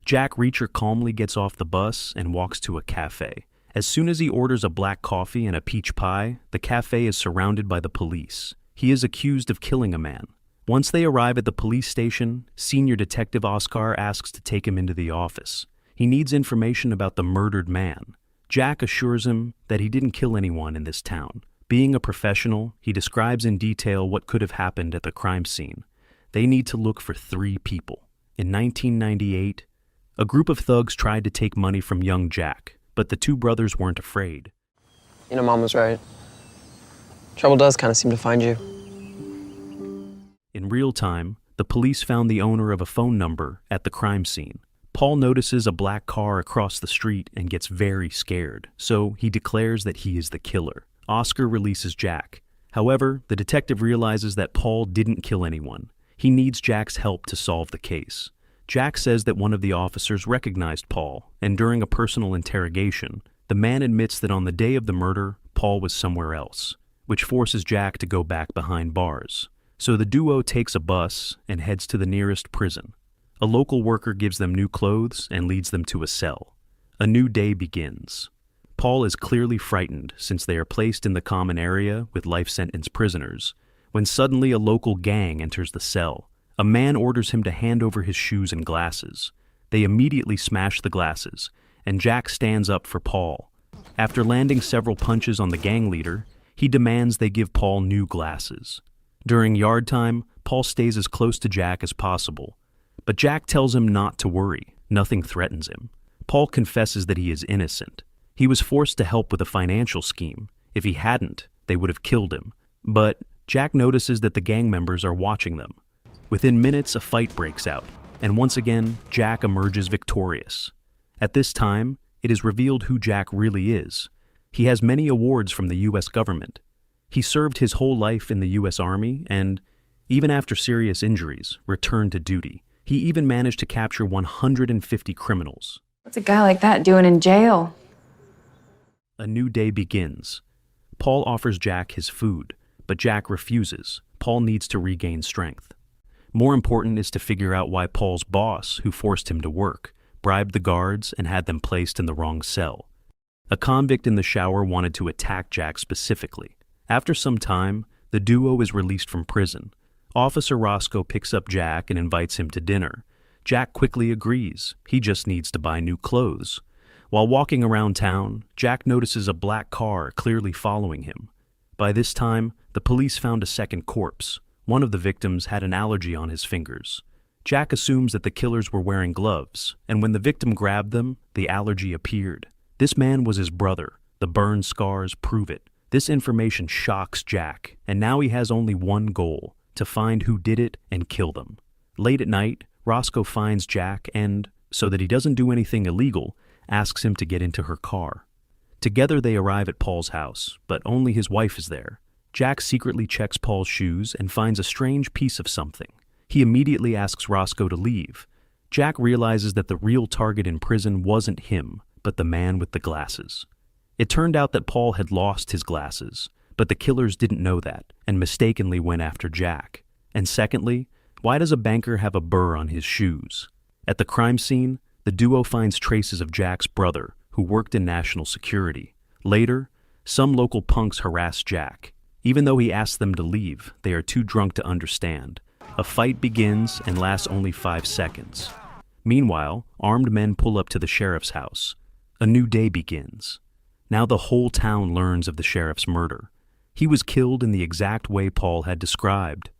Jack Reacher calmly gets off the bus and walks to a cafe. As soon as he orders a black coffee and a peach pie, the cafe is surrounded by the police. He is accused of killing a man. Once they arrive at the police station, Senior Detective Oscar asks to take him into the office. He needs information about the murdered man. Jack assures him that he didn't kill anyone in this town. Being a professional, he describes in detail what could have happened at the crime scene. They need to look for 3 people. In 1998, a group of thugs tried to take money from young Jack, but the 2 brothers weren't afraid. You know, Mom was right. Trouble does kind of seem to find you. In real time, the police found the owner of a phone number at the crime scene. Paul notices a black car across the street and gets very scared, so he declares that he is the killer. Oscar releases Jack. However, the detective realizes that Paul didn't kill anyone. He needs Jack's help to solve the case. Jack says that one of the officers recognized Paul, and during a personal interrogation, the man admits that on the day of the murder, Paul was somewhere else, which forces Jack to go back behind bars. So the duo takes a bus and heads to the nearest prison. A local worker gives them new clothes and leads them to a cell. A new day begins. Paul is clearly frightened since they are placed in the common area with life sentence prisoners, when suddenly a local gang enters the cell. A man orders him to hand over his shoes and glasses. They immediately smash the glasses, and Jack stands up for Paul. After landing several punches on the gang leader, he demands they give Paul new glasses. During yard time, Paul stays as close to Jack as possible, but Jack tells him not to worry. Nothing threatens him. Paul confesses that he is innocent. He was forced to help with a financial scheme. If he hadn't, they would have killed him. But Jack notices that the gang members are watching them. Within minutes, a fight breaks out, and once again, Jack emerges victorious. At this time, it is revealed who Jack really is. He has many awards from the U.S. government. He served his whole life in the U.S. Army and, even after serious injuries, returned to duty. He even managed to capture 150 criminals. What's a guy like that doing in jail? A new day begins. Paul offers Jack his food, but Jack refuses. Paul needs to regain strength. More important is to figure out why Paul's boss, who forced him to work, bribed the guards and had them placed in the wrong cell. A convict in the shower wanted to attack Jack specifically. After some time, the duo is released from prison. Officer Roscoe picks up Jack and invites him to dinner. Jack quickly agrees. He just needs to buy new clothes. While walking around town, Jack notices a black car clearly following him. By this time, the police found a second corpse. One of the victims had an allergy on his fingers. Jack assumes that the killers were wearing gloves, and when the victim grabbed them, the allergy appeared. This man was his brother. The burn scars prove it. This information shocks Jack, and now he has only one goal: to find who did it and kill them. Late at night, Roscoe finds Jack and, so that he doesn't do anything illegal, asks him to get into her car. Together they arrive at Paul's house, but only his wife is there. Jack secretly checks Paul's shoes and finds a strange piece of something. He immediately asks Roscoe to leave. Jack realizes that the real target in prison wasn't him, but the man with the glasses. It turned out that Paul had lost his glasses, but the killers didn't know that and mistakenly went after Jack. And secondly, why does a banker have a burr on his shoes? At the crime scene, the duo finds traces of Jack's brother, who worked in national security. Later, some local punks harass Jack. Even though he asks them to leave, they are too drunk to understand. A fight begins and lasts only 5 seconds. Meanwhile, armed men pull up to the sheriff's house. A new day begins. Now the whole town learns of the sheriff's murder. He was killed in the exact way Paul had described.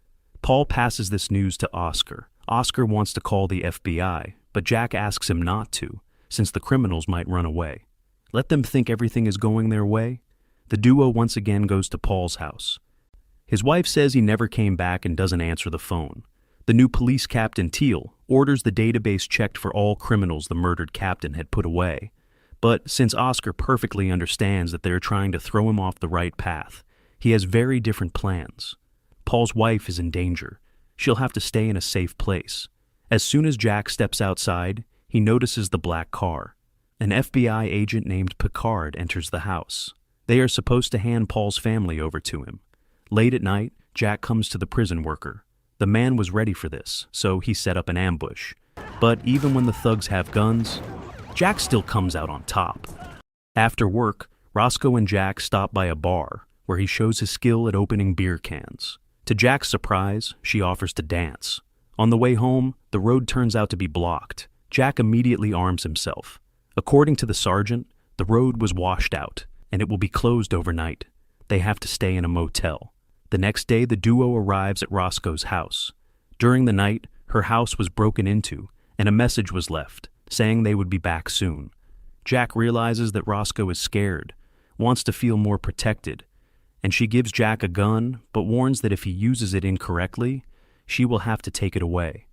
Paul passes this news to Oscar. Oscar wants to call the FBI, but Jack asks him not to, since the criminals might run away. Let them think everything is going their way. The duo once again goes to Paul's house. His wife says he never came back and doesn't answer the phone. The new police captain, Teal, orders the database checked for all criminals the murdered captain had put away. But since Oscar perfectly understands that they're trying to throw him off the right path, he has very different plans. Paul's wife is in danger. She'll have to stay in a safe place. As soon as Jack steps outside, he notices the black car. An FBI agent named Picard enters the house. They are supposed to hand Paul's family over to him. Late at night, Jack comes to the prison worker. The man was ready for this, so he set up an ambush. But even when the thugs have guns, Jack still comes out on top. After work, Roscoe and Jack stop by a bar where he shows his skill at opening beer cans. To Jack's surprise, she offers to dance. On the way home, the road turns out to be blocked. Jack immediately arms himself. According to the sergeant, the road was washed out, and it will be closed overnight. They have to stay in a motel. The next day, the duo arrives at Roscoe's house. During the night, her house was broken into, and a message was left, saying they would be back soon. Jack realizes that Roscoe is scared, wants to feel more protected, and she gives Jack a gun, but warns that if he uses it incorrectly, she will have to take it away.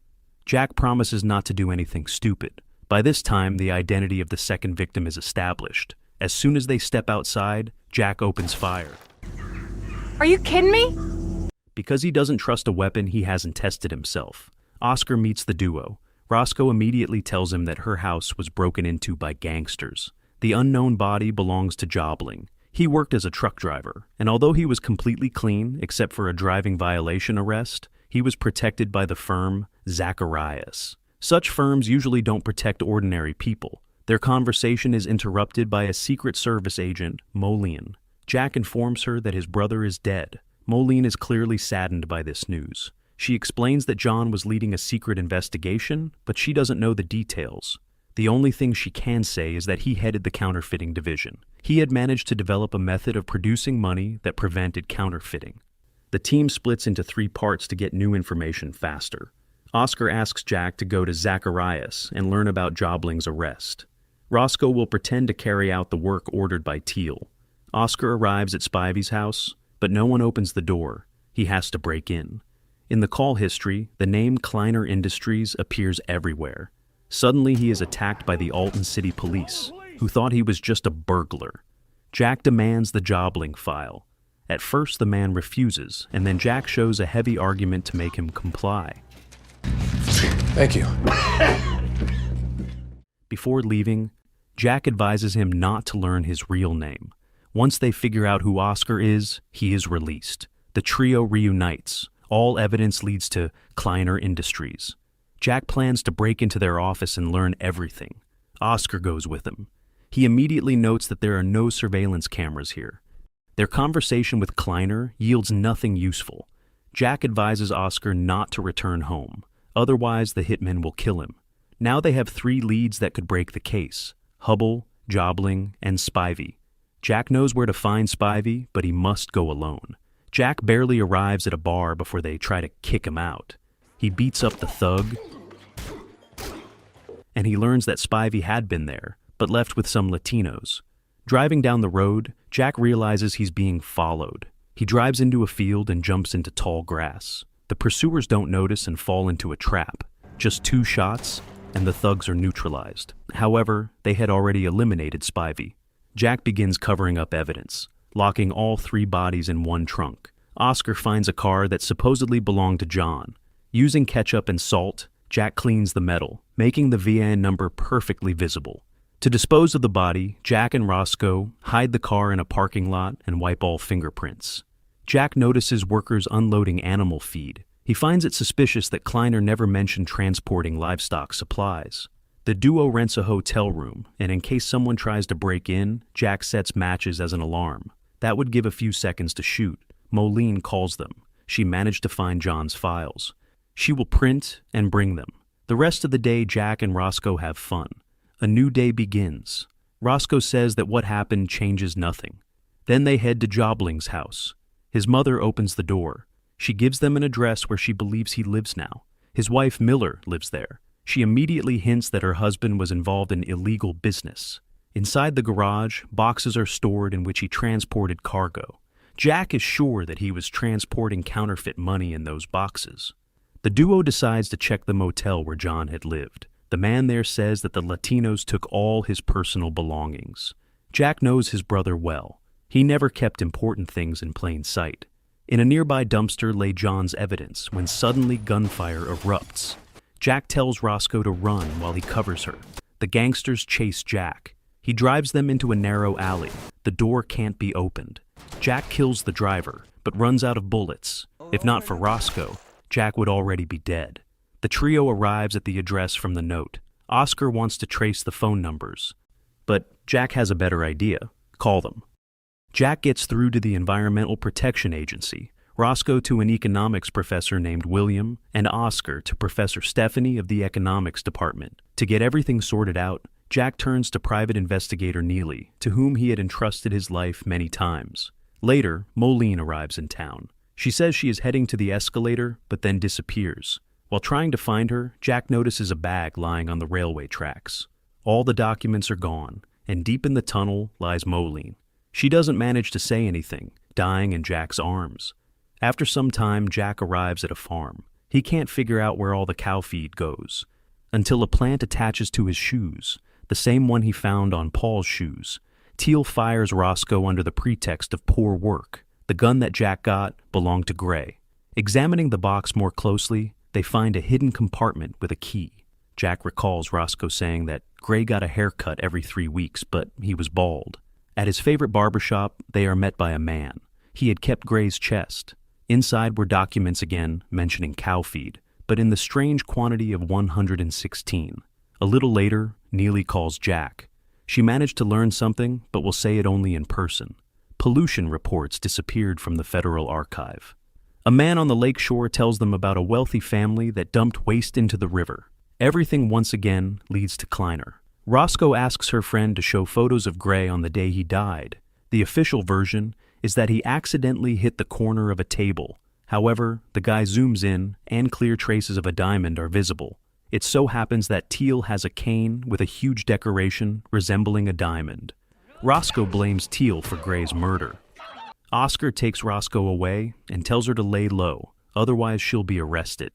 Jack promises not to do anything stupid. By this time, the identity of the second victim is established. As soon as they step outside, Jack opens fire. Are you kidding me? Because he doesn't trust a weapon he hasn't tested himself. Oscar meets the duo. Roscoe immediately tells him that her house was broken into by gangsters. The unknown body belongs to Jobling. He worked as a truck driver, and although he was completely clean except for a driving violation arrest, he was protected by the firm Zacharias. Such firms usually don't protect ordinary people. Their conversation is interrupted by a Secret Service agent, Moline. Jack informs her that his brother is dead. Moline is clearly saddened by this news. She explains that John was leading a secret investigation, but she doesn't know the details. The only thing she can say is that he headed the counterfeiting division. He had managed to develop a method of producing money that prevented counterfeiting. The team splits into 3 parts to get new information faster. Oscar asks Jack to go to Zacharias and learn about Jobling's arrest. Roscoe will pretend to carry out the work ordered by Teal. Oscar arrives at Spivey's house, but no one opens the door. He has to break in. In the call history, the name Kleiner Industries appears everywhere. Suddenly, he is attacked by the Alton City Police, who thought he was just a burglar. Jack demands the Jobling file. At first, the man refuses, and then Jack shows a heavy argument to make him comply. Thank you. Before leaving, Jack advises him not to learn his real name. Once they figure out who Oscar is, he is released. The trio reunites. All evidence leads to Kleiner Industries. Jack plans to break into their office and learn everything. Oscar goes with him. He immediately notes that there are no surveillance cameras here. Their conversation with Kleiner yields nothing useful. Jack advises Oscar not to return home. Otherwise, the hitmen will kill him. Now they have 3 leads that could break the case: Hubble, Jobling, and Spivey. Jack knows where to find Spivey, but he must go alone. Jack barely arrives at a bar before they try to kick him out. He beats up the thug, and he learns that Spivey had been there, but left with some Latinos. Driving down the road, Jack realizes he's being followed. He drives into a field and jumps into tall grass. The pursuers don't notice and fall into a trap. Just 2 shots, and the thugs are neutralized. However, they had already eliminated Spivey. Jack begins covering up evidence, locking all 3 bodies in one trunk. Oscar finds a car that supposedly belonged to John. Using ketchup and salt, Jack cleans the metal, making the VIN number perfectly visible. To dispose of the body, Jack and Roscoe hide the car in a parking lot and wipe all fingerprints. Jack notices workers unloading animal feed. He finds it suspicious that Kleiner never mentioned transporting livestock supplies. The duo rents a hotel room, and in case someone tries to break in, Jack sets matches as an alarm. That would give a few seconds to shoot. Moline calls them. She managed to find John's files. She will print and bring them. The rest of the day, Jack and Roscoe have fun. A new day begins. Roscoe says that what happened changes nothing. Then they head to Jobling's house. His mother opens the door. She gives them an address where she believes he lives now. His wife, Miller, lives there. She immediately hints that her husband was involved in illegal business. Inside the garage, boxes are stored in which he transported cargo. Jack is sure that he was transporting counterfeit money in those boxes. The duo decides to check the motel where John had lived. The man there says that the Latinos took all his personal belongings. Jack knows his brother well. He never kept important things in plain sight. In a nearby dumpster lay John's evidence when suddenly gunfire erupts. Jack tells Roscoe to run while he covers her. The gangsters chase Jack. He drives them into a narrow alley. The door can't be opened. Jack kills the driver, but runs out of bullets. If not for Roscoe, Jack would already be dead. The trio arrives at the address from the note. Oscar wants to trace the phone numbers, but Jack has a better idea. Call them. Jack gets through to the Environmental Protection Agency, Roscoe to an economics professor named William, and Oscar to Professor Stephanie of the economics department. To get everything sorted out, Jack turns to private investigator Neely, to whom he had entrusted his life many times. Later, Moline arrives in town. She says she is heading to the escalator, but then disappears. While trying to find her, Jack notices a bag lying on the railway tracks. All the documents are gone, and deep in the tunnel lies Moline. She doesn't manage to say anything, dying in Jack's arms. After some time, Jack arrives at a farm. He can't figure out where all the cow feed goes, until a plant attaches to his shoes, the same one he found on Paul's shoes. Teal fires Roscoe under the pretext of poor work. The gun that Jack got belonged to Gray. Examining the box more closely, they find a hidden compartment with a key. Jack recalls Roscoe saying that Gray got a haircut every 3 weeks, but he was bald. At his favorite barbershop, they are met by a man. He had kept Gray's chest. Inside were documents again mentioning cow feed, but in the strange quantity of 116. A little later, Neely calls Jack. She managed to learn something, but will say it only in person. Pollution reports disappeared from the Federal Archive. A man on the lakeshore tells them about a wealthy family that dumped waste into the river. Everything once again leads to Kleiner. Roscoe asks her friend to show photos of Gray on the day he died. The official version is that he accidentally hit the corner of a table. However, the guy zooms in, and clear traces of a diamond are visible. It so happens that Teal has a cane with a huge decoration resembling a diamond. Roscoe blames Teal for Gray's murder. Oscar takes Roscoe away and tells her to lay low, otherwise she'll be arrested.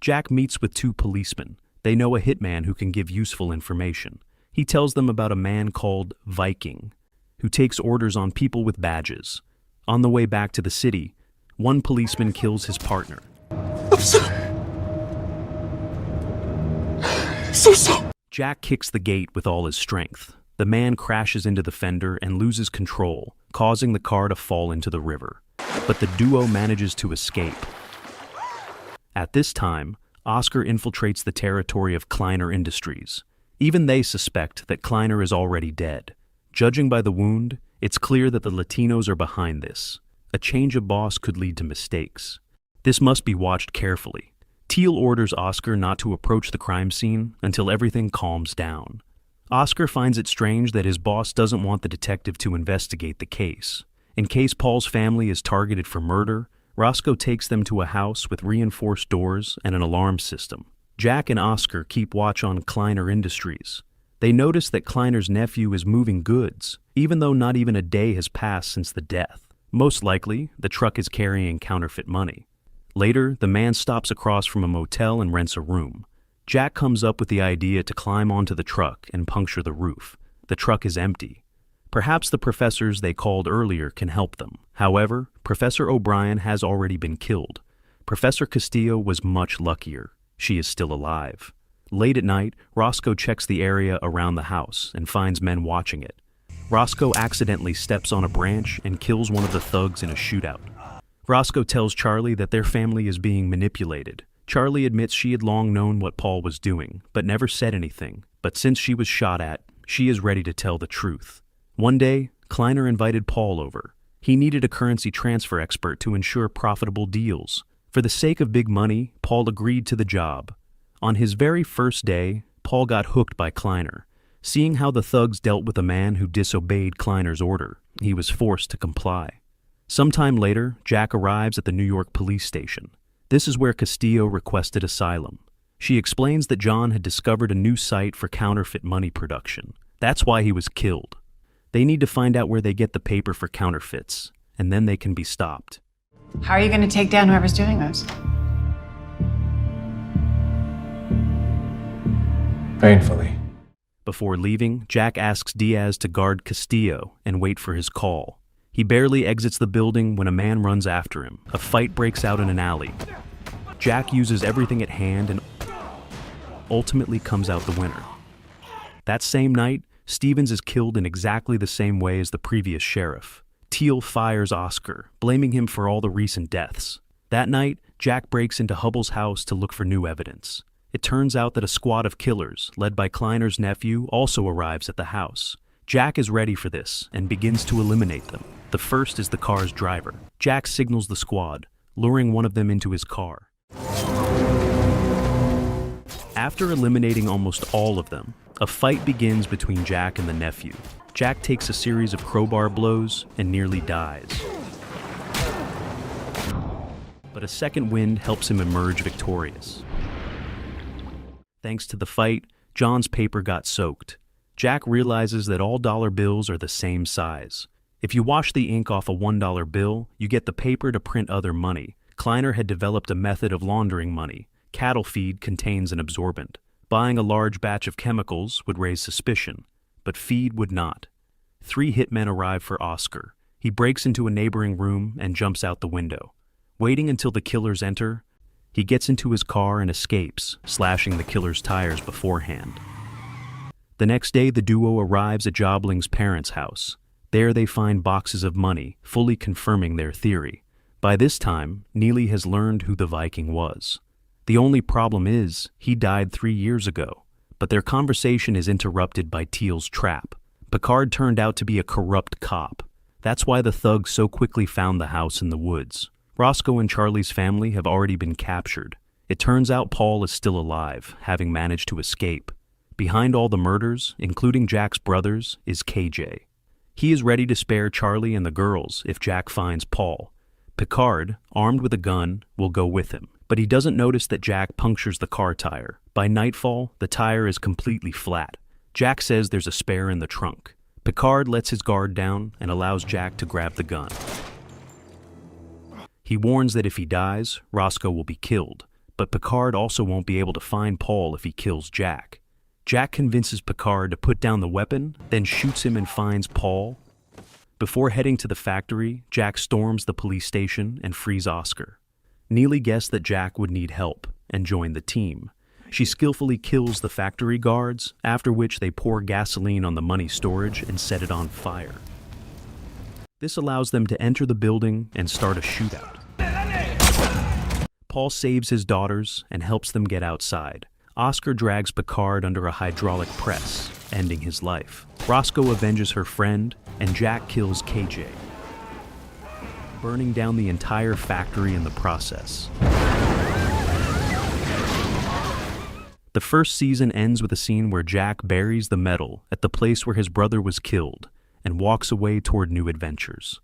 Jack meets with 2 policemen. They know a hitman who can give useful information. He tells them about a man called Viking, who takes orders on people with badges. On the way back to the city, one policeman kills his partner. I'm sorry. So. Jack kicks the gate with all his strength. The man crashes into the fender and loses control, causing the car to fall into the river. But the duo manages to escape. At this time, Oscar infiltrates the territory of Kleiner Industries. Even they suspect that Kleiner is already dead. Judging by the wound, it's clear that the Latinos are behind this. A change of boss could lead to mistakes. This must be watched carefully. Teal orders Oscar not to approach the crime scene until everything calms down. Oscar finds it strange that his boss doesn't want the detective to investigate the case. In case Paul's family is targeted for murder, Roscoe takes them to a house with reinforced doors and an alarm system. Jack and Oscar keep watch on Kleiner Industries. They notice that Kleiner's nephew is moving goods, even though not even a day has passed since the death. Most likely, the truck is carrying counterfeit money. Later, the man stops across from a motel and rents a room. Jack comes up with the idea to climb onto the truck and puncture the roof. The truck is empty. Perhaps the professors they called earlier can help them. However, Professor O'Brien has already been killed. Professor Castillo was much luckier. She is still alive. Late at night, Roscoe checks the area around the house and finds men watching it. Roscoe accidentally steps on a branch and kills one of the thugs in a shootout. Roscoe tells Charlie that their family is being manipulated. Charlie admits she had long known what Paul was doing, but never said anything. But since she was shot at, she is ready to tell the truth. One day, Kleiner invited Paul over. He needed a currency transfer expert to ensure profitable deals. For the sake of big money, Paul agreed to the job. On his very first day, Paul got hooked by Kleiner. Seeing how the thugs dealt with a man who disobeyed Kleiner's order, he was forced to comply. Sometime later, Jack arrives at the New York police station. This is where Castillo requested asylum. She explains that John had discovered a new site for counterfeit money production. That's why he was killed. They need to find out where they get the paper for counterfeits, and then they can be stopped. How are you going to take down whoever's doing this? Painfully. Before leaving, Jack asks Diaz to guard Castillo and wait for his call. He barely exits the building when a man runs after him. A fight breaks out in an alley. Jack uses everything at hand and ultimately comes out the winner. That same night, Stevens is killed in exactly the same way as the previous sheriff. Teal fires Oscar, blaming him for all the recent deaths. That night, Jack breaks into Hubbell's house to look for new evidence. It turns out that a squad of killers, led by Kleiner's nephew, also arrives at the house. Jack is ready for this and begins to eliminate them. The first is the car's driver. Jack signals the squad, luring one of them into his car. After eliminating almost all of them, a fight begins between Jack and the nephew. Jack takes a series of crowbar blows and nearly dies. But a second wind helps him emerge victorious. Thanks to the fight, John's paper got soaked. Jack realizes that all dollar bills are the same size. If you wash the ink off a $1 bill, you get the paper to print other money. Kleiner had developed a method of laundering money. Cattle feed contains an absorbent. Buying a large batch of chemicals would raise suspicion, but feed would not. 3 hitmen arrive for Oscar. He breaks into a neighboring room and jumps out the window. Waiting until the killers enter, he gets into his car and escapes, slashing the killer's tires beforehand. The next day, the duo arrives at Jobling's parents' house. There they find boxes of money, fully confirming their theory. By this time, Neely has learned who the Viking was. The only problem is, he died 3 years ago, but their conversation is interrupted by Teal's trap. Picard turned out to be a corrupt cop. That's why the thugs so quickly found the house in the woods. Roscoe and Charlie's family have already been captured. It turns out Paul is still alive, having managed to escape. Behind all the murders, including Jack's brothers, is KJ. He is ready to spare Charlie and the girls if Jack finds Paul. Picard, armed with a gun, will go with him, but he doesn't notice that Jack punctures the car tire. By nightfall, the tire is completely flat. Jack says there's a spare in the trunk. Picard lets his guard down and allows Jack to grab the gun. He warns that if he dies, Roscoe will be killed, but Picard also won't be able to find Paul if he kills Jack. Jack convinces Picard to put down the weapon, then shoots him and finds Paul. Before heading to the factory, Jack storms the police station and frees Oscar. Neely guessed that Jack would need help and joined the team. She skillfully kills the factory guards, after which they pour gasoline on the money storage and set it on fire. This allows them to enter the building and start a shootout. Paul saves his daughters and helps them get outside. Oscar drags Picard under a hydraulic press, ending his life. Roscoe avenges her friend, and Jack kills KJ, burning down the entire factory in the process. The first season ends with a scene where Jack buries the medal at the place where his brother was killed and walks away toward new adventures.